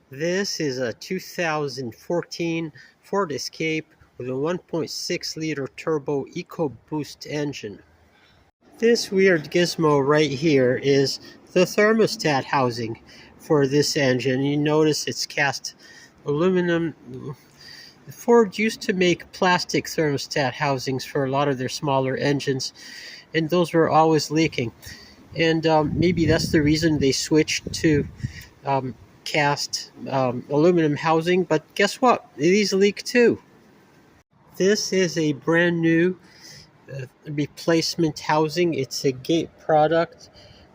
This is a 2014 Ford Escape with a 1.6 liter turbo Ecoboost engine. This weird gizmo right here is the thermostat housing for this engine. You notice it's cast aluminum. Ford used to make plastic thermostat housings for a lot of their smaller engines, and those were always leaking. And maybe that's the reason they switched to cast aluminum housing, but guess what? These leak too. This is a brand new replacement housing. It's a Gate product.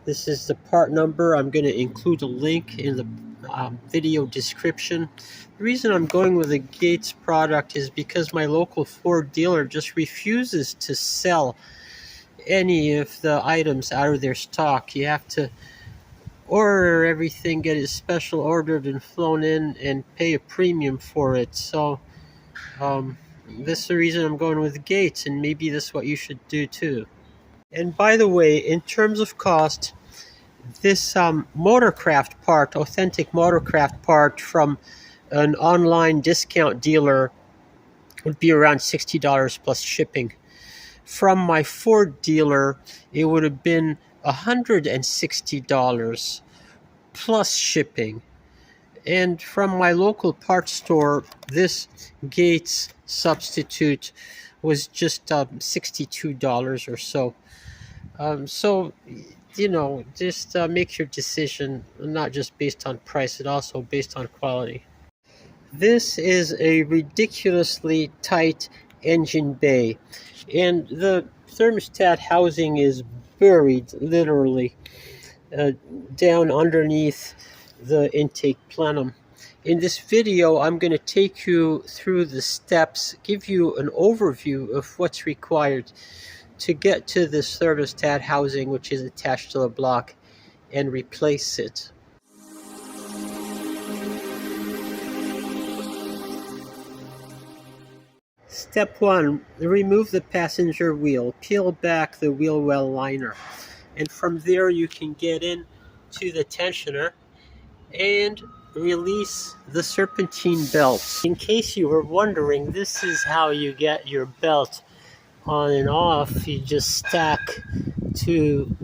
This is the part number. I'm going to include a link in the video description. The reason I'm going with a Gates product is because my local Ford dealer just refuses to sell any of the items out of their stock. You have to order everything, get it special ordered and flown in, and pay a premium for it. So this is the reason I'm going with Gates, and maybe this is what you should do too. And by the way, in terms of cost, this Motorcraft part, authentic Motorcraft part from an online discount dealer would be around $60 plus shipping. From my Ford dealer, it would have been $160 plus shipping. And from my local parts store, this Gates substitute was just $62 or so. So, you know, just make your decision, not just based on price, but also based on quality. This is a ridiculously tight engine bay, and the thermostat housing is buried literally down underneath the intake plenum. In this video, I'm going to take you through the steps, give you an overview of what's required to get to this thermostat housing, which is attached to the block, and replace it. Step 1, remove the passenger wheel. Peel back the wheel well liner. And from there you can get in to the tensioner and release the serpentine belt. In case you were wondering, this is how you get your belt on and off. You just stack two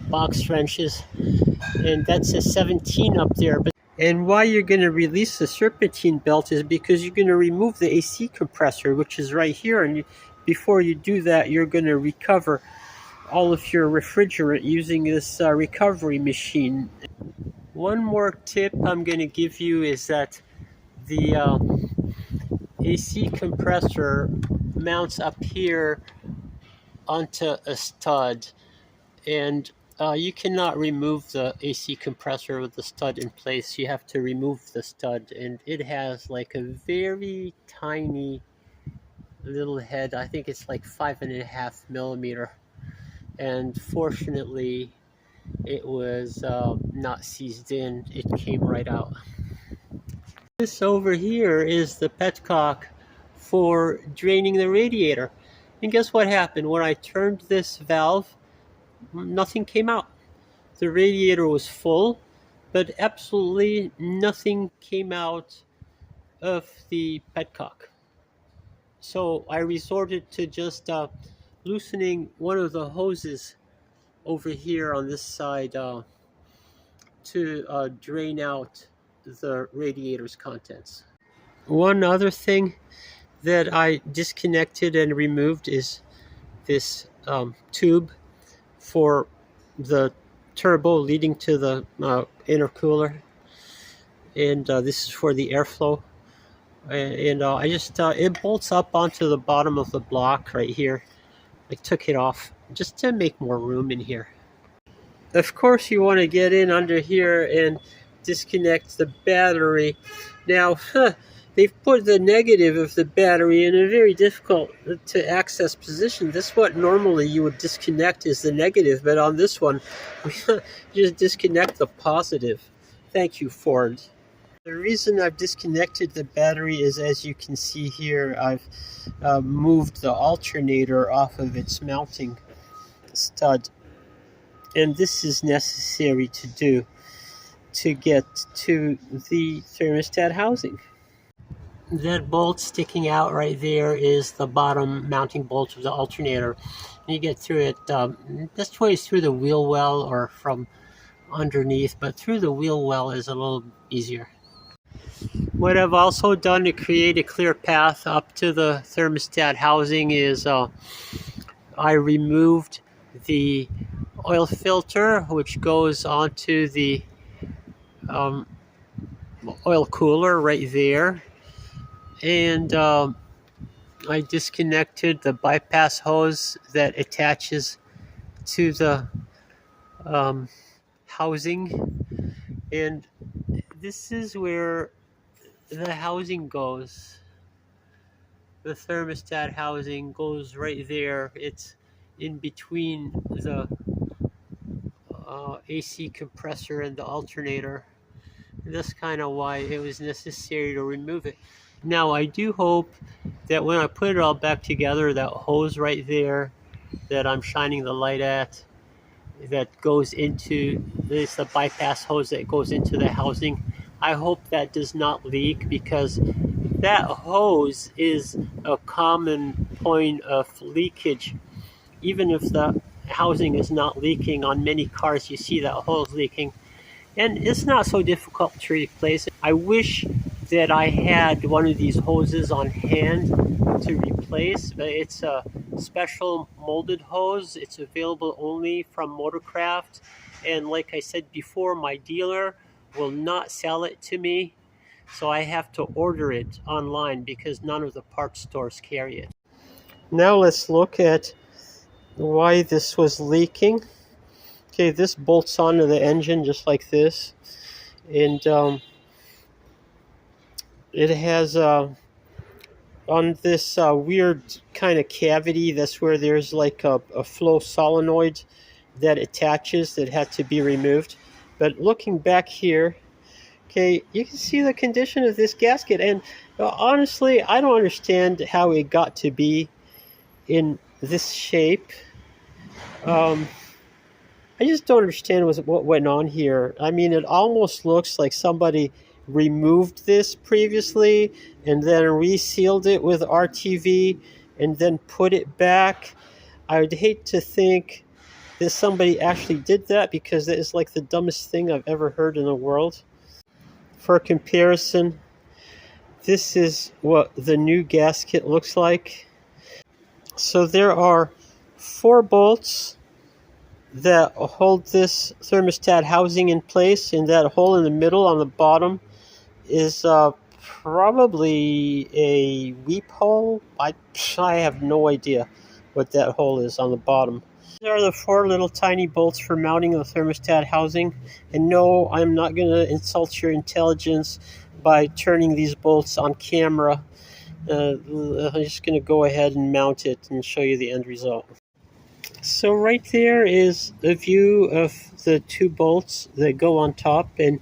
box wrenches, and that's a 17 up there. And why you're going to release the serpentine belt is because you're going to remove the AC compressor, which is right here. And before you do that, you're going to recover all of your refrigerant using this recovery machine. One more tip I'm going to give you is that the AC compressor mounts up here onto a stud, and you cannot remove the AC compressor with the stud in place. You have to remove the stud, and it has like a very tiny little head. I think it's like 5.5 millimeter, and fortunately it was not seized in. It came right out. This over here is the petcock for draining the radiator, and guess what happened when I turned this valve? Nothing came out. The radiator was full, but absolutely nothing came out of the petcock. So I resorted to just loosening one of the hoses over here on this side to drain out the radiator's contents. One other thing that I disconnected and removed is this tube for the turbo leading to the intercooler, and this is for the airflow. And I just it bolts up onto the bottom of the block right here. I took it off just to make more room in here. Of course, you want to get in under here and disconnect the battery. Now, they've put the negative of the battery in a very difficult to access position. This is what normally you would disconnect is the negative, but on this one, you just disconnect the positive. Thank you, Ford. The reason I've disconnected the battery is, as you can see here, I've moved the alternator off of its mounting stud, and this is necessary to do. to get to the thermostat housing. That bolt sticking out right there is the bottom mounting bolt of the alternator. You get through it, this way is through the wheel well or from underneath, but through the wheel well is a little easier. What I've also done to create a clear path up to the thermostat housing is I removed the oil filter, which goes onto the oil cooler right there, and I disconnected the bypass hose that attaches to the housing, and this is where the housing goes. The thermostat housing goes right there. It's in between the AC compressor and the alternator. That's kind of why it was necessary to remove it. Now I do hope that when I put it all back together, that hose right there that I'm shining the light at, that goes into this, the bypass hose that goes into the housing, I hope that does not leak, because that hose is a common point of leakage. Even if the housing is not leaking, on many cars you see that hose leaking, and it's not so difficult to replace it. I wish that I had one of these hoses on hand to replace. It's a special molded hose. It's available only from Motorcraft, and like I said before, my dealer will not sell it to me, so I have to order it online because none of the parts stores carry it. Now let's look at why this was leaking. Okay, this bolts onto the engine just like this, and it has on this weird kind of cavity, that's where there's like a flow solenoid that attaches that had to be removed. But looking back here, okay, you can see the condition of this gasket, and honestly, I don't understand how it got to be in this shape. I just don't understand what went on here. I mean, it almost looks like somebody removed this previously and then resealed it with RTV and then put it back. I would hate to think that somebody actually did that, because that is like the dumbest thing I've ever heard in the world. For comparison, this is what the new gasket looks like. So there are 4 bolts that hold this thermostat housing in place, and that hole in the middle on the bottom is probably a weep hole. I have no idea what that hole is on the bottom. These are the 4 little tiny bolts for mounting the thermostat housing, and no, I'm not going to insult your intelligence by turning these bolts on camera. I'm just going to go ahead and mount it and show you the end result. So right there is a view of the 2 bolts that go on top, and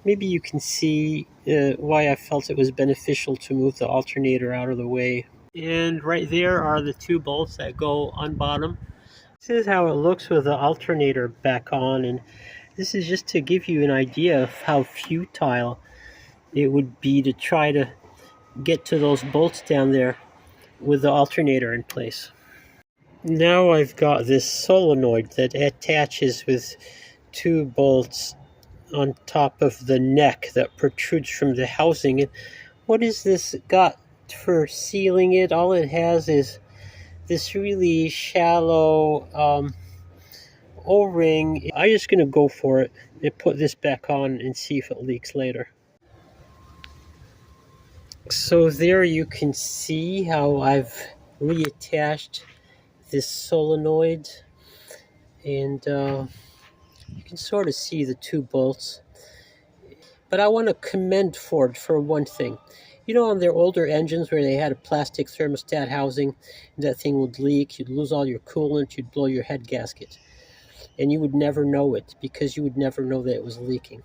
maybe you can see why I felt it was beneficial to move the alternator out of the way. And right there are the 2 bolts that go on bottom. This is how it looks with the alternator back on, and this is just to give you an idea of how futile it would be to try to get to those bolts down there with the alternator in place. Now I've got this solenoid that attaches with 2 bolts on top of the neck that protrudes from the housing. And what is this got for sealing it? All it has is this really shallow O-ring. I'm just going to go for it and put this back on and see if it leaks later. So there you can see how I've reattached this solenoid, and you can sort of see the 2 bolts. But I want to commend Ford for one thing. You know, on their older engines where they had a plastic thermostat housing, that thing would leak, you'd lose all your coolant, you'd blow your head gasket, and you would never know it because you would never know that it was leaking.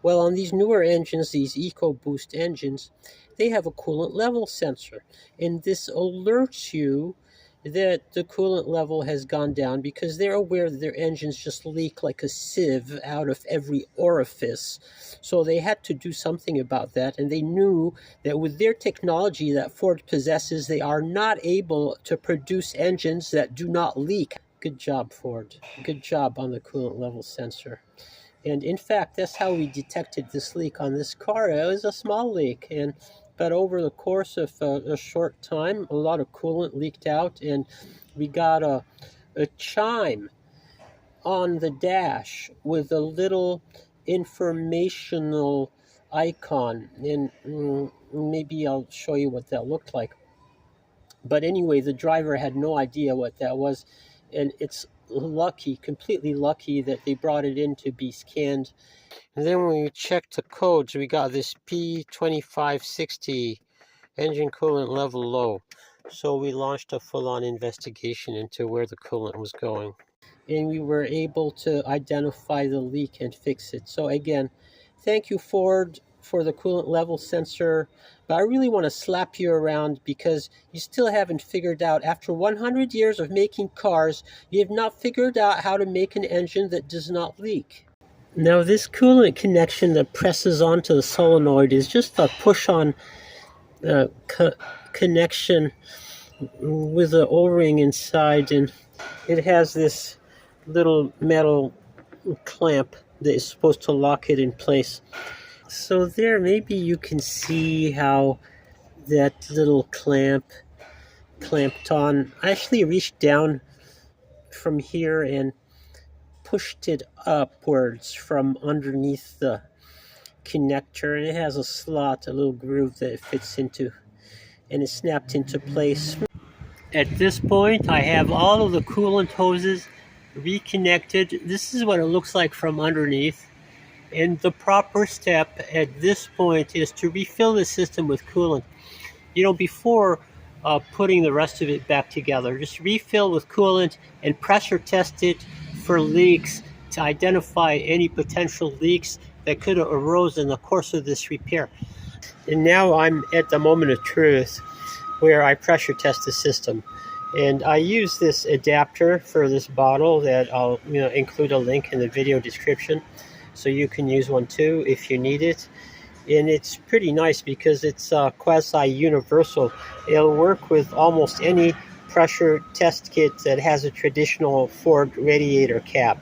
Well, on these newer engines, these Ecoboost engines, they have a coolant level sensor, and this alerts you that the coolant level has gone down because they're aware that their engines just leak like a sieve out of every orifice. So they had to do something about that, and they knew that with their technology that Ford possesses, they are not able to produce engines that do not leak. Good job, Ford. Good job on the coolant level sensor. And in fact, that's how we detected this leak on this car. It was a small leak, but over the course of a short time, a lot of coolant leaked out, and we got a chime on the dash with a little informational icon. And maybe I'll show you what that looked like. But anyway, the driver had no idea what that was, and it's lucky, completely lucky, that they brought it in to be scanned. And then when we checked the codes, we got this P2560, engine coolant level low. So we launched a full-on investigation into where the coolant was going. And we were able to identify the leak and fix it. So again, thank you, Ford, for the coolant level sensor. But I really want to slap you around because you still haven't figured out, after 100 years of making cars, you have not figured out how to make an engine that does not leak. Now this coolant connection that presses onto the solenoid is just a push-on connection with the O-ring inside, and it has this little metal clamp that is supposed to lock it in place. So there, maybe you can see how that little clamped on. I actually reached down from here and pushed it upwards from underneath the connector, and it has a slot, a little groove that it fits into, and it snapped into place. At this point, I have all of the coolant hoses reconnected. This is what it looks like from underneath. And the proper step at this point is to refill the system with coolant. Before putting the rest of it back together, just refill with coolant and pressure test it for leaks to identify any potential leaks that could have arose in the course of this repair. And now I'm at the moment of truth where I pressure test the system. And I use this adapter for this bottle that I'll include a link in the video description, so you can use one too if you need it. And it's pretty nice because it's quasi-universal. It'll work with almost any pressure test kit that has a traditional Ford radiator cap.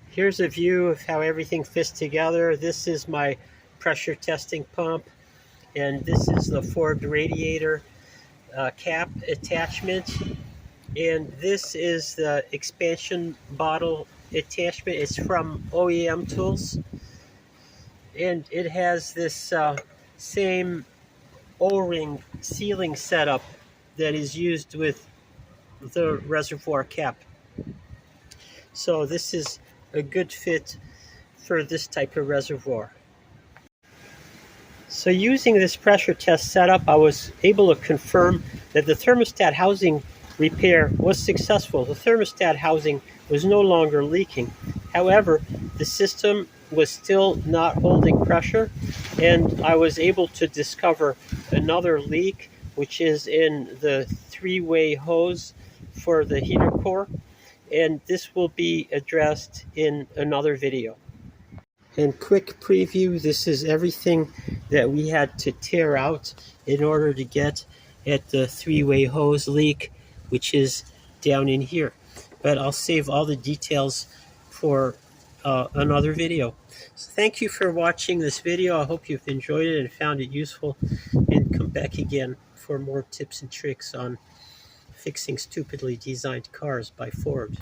Here's a view of how everything fits together. This is my pressure testing pump, and this is the Ford radiator cap attachment, and this is the expansion bottle attachment. It's from OEM Tools, and it has this same O-ring sealing setup that is used with the reservoir cap. So this is a good fit for this type of reservoir. So using this pressure test setup, I was able to confirm that the thermostat housing repair was successful. The thermostat housing was no longer leaking. However, the system was still not holding pressure, and I was able to discover another leak, which is in the three-way hose for the heater core, and this will be addressed in another video. And quick preview, this is everything that we had to tear out in order to get at the three-way hose leak, which is down in here. But I'll save all the details for another video. So thank you for watching this video. I hope you've enjoyed it and found it useful. And come back again for more tips and tricks on fixing stupidly designed cars by Ford.